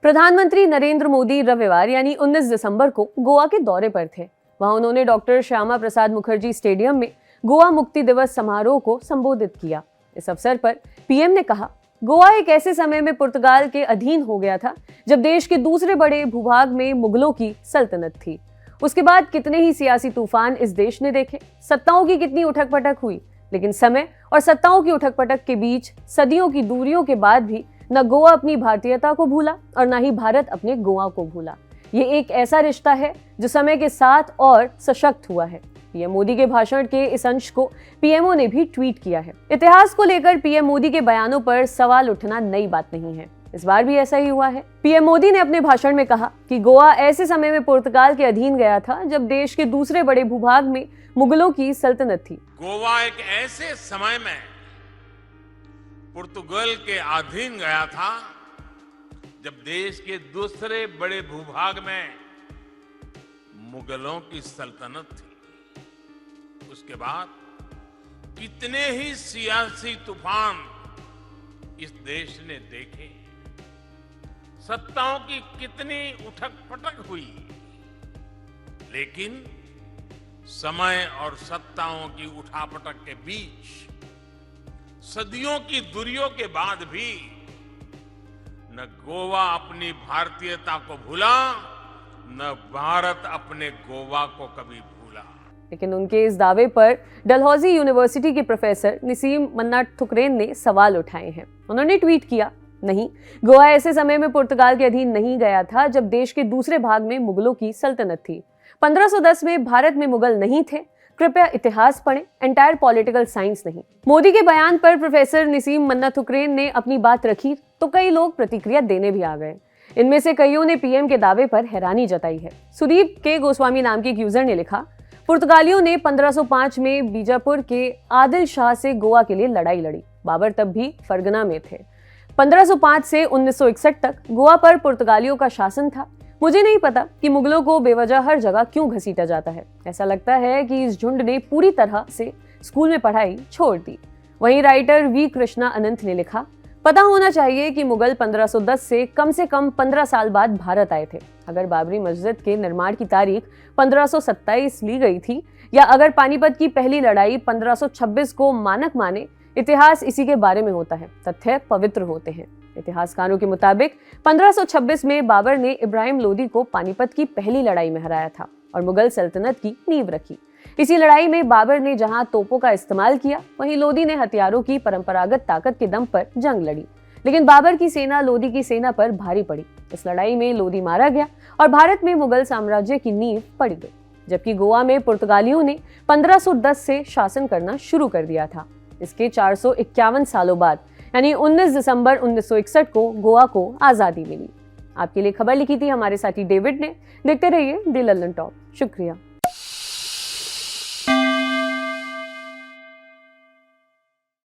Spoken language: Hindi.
प्रधानमंत्री नरेंद्र मोदी रविवार यानी 19 दिसंबर को गोवा के दौरे पर थे। वहां उन्होंने डॉक्टर श्यामा प्रसाद मुखर्जी स्टेडियम में गोवा मुक्ति दिवस समारोह को संबोधित किया। इस अवसर पर पीएम ने कहा, गोवा एक ऐसे समय में पुर्तगाल के अधीन हो गया था जब देश के दूसरे बड़े भूभाग में मुगलों की सल्तनत थी। उसके बाद कितने ही सियासी तूफान इस देश ने देखे, सत्ताओं की कितनी उठक पटक हुई, लेकिन समय और सत्ताओं की उठक पटक के बीच सदियों की दूरियों के बाद भी न गोवा अपनी भारतीयता को भूला और न ही भारत अपने गोवा को भूला। ये एक ऐसा रिश्ता है जो समय के साथ और सशक्त हुआ है। पीएम मोदी के भाषण के इस अंश को पीएमओ ने भी ट्वीट किया है। इतिहास को लेकर पीएम मोदी के बयानों पर सवाल उठना नई बात नहीं है। इस बार भी ऐसा ही हुआ है। पीएम मोदी ने अपने भाषण में कहा कि गोवा ऐसे समय में पुर्तगाल के अधीन गया था जब देश के दूसरे बड़े भूभाग में मुगलों की सल्तनत थी। गोवा एक ऐसे समय में पुर्तगाल के अधीन गया था जब देश के दूसरे बड़े भूभाग में मुगलों की सल्तनत थी। उसके बाद कितने ही सियासी तूफान इस देश ने देखे, सत्ताओं की कितनी उठक पटक हुई, लेकिन समय और सत्ताओं की उठापटक के बीच सदियों की दूरियों के बाद भी न गोवा अपनी भारतीयता को भूला, न भारत अपने गोवा को कभी भूला। लेकिन उनके इस दावे पर डलहौजी यूनिवर्सिटी के प्रोफेसर निसीम मन्नाथुकरेन ने सवाल उठाए हैं। उन्होंने ट्वीट किया, नहीं, गोवा ऐसे समय में पुर्तगाल के अधीन नहीं गया था जब देश के दूसरे भाग में मुगलों की सल्तनत थी। 1510 में भारत में मुगल नहीं थे। कृपया इतिहास पढ़ें, एंटायर पॉलिटिकल साइंस नहीं। मोदी के बयान पर प्रोफेसर निसीम मन्नाथुकरेन ने अपनी बात रखी तो कई लोग प्रतिक्रिया देने भी आ गए। इनमें से कईयों ने पीएम के दावे पर हैरानी जताई है। सुदीप के गोस्वामी नाम के एक यूजर ने लिखा, पुर्तगालियों ने 1505 में बीजापुर के आदिल शाह से गोवा के लिए लड़ाई लड़ी। बाबर तब भी फरगना में थे। 1505 से 1961 तक गोवा पर पुर्तगालियों का शासन था। मुझे नहीं पता कि मुगलों को बेवजह हर जगह क्यों घसीटा जाता है। ऐसा लगता है कि इस झुंड ने पूरी तरह से स्कूल में पढ़ाई छोड़ दी। वहीं राइटर वी कृष्णा अनंत ने लिखा, पता होना चाहिए कि मुगल 1510 से कम 15 साल बाद भारत आए थे। अगर बाबरी मस्जिद के निर्माण की तारीख 1527 ली गई थी या अगर पानीपत की पहली लड़ाई 1526 को मानक माने, इतिहास इसी के बारे में होता है। तथ्य पवित्र होते हैं। इतिहासकारों के मुताबिक 1526 में बाबर ने इब्राहिम लोदी को पानीपत की पहली लड़ाई में हराया था और मुगल सल्तनत की नींव रखी। इसी लड़ाई में बाबर ने जहां तोपों का इस्तेमाल किया, वहीं लोदी ने हथियारों की परंपरागत ताकत के दम पर जंग लड़ी। लेकिन बाबर की सेना लोदी की सेना पर भारी पड़ी। इस लड़ाई में लोदी मारा गया और भारत में मुगल साम्राज्य की नींव पड़ गई। जबकि गोवा में पुर्तगालियों ने 1510 से शासन करना शुरू कर दिया था। इसके 451 सालों बाद यानी 19 दिसंबर 1961 को गोवा को आजादी मिली। आपके लिए खबर लिखी थी हमारे साथी डेविड ने। देखते रहिए द लंदन टॉप। शुक्रिया।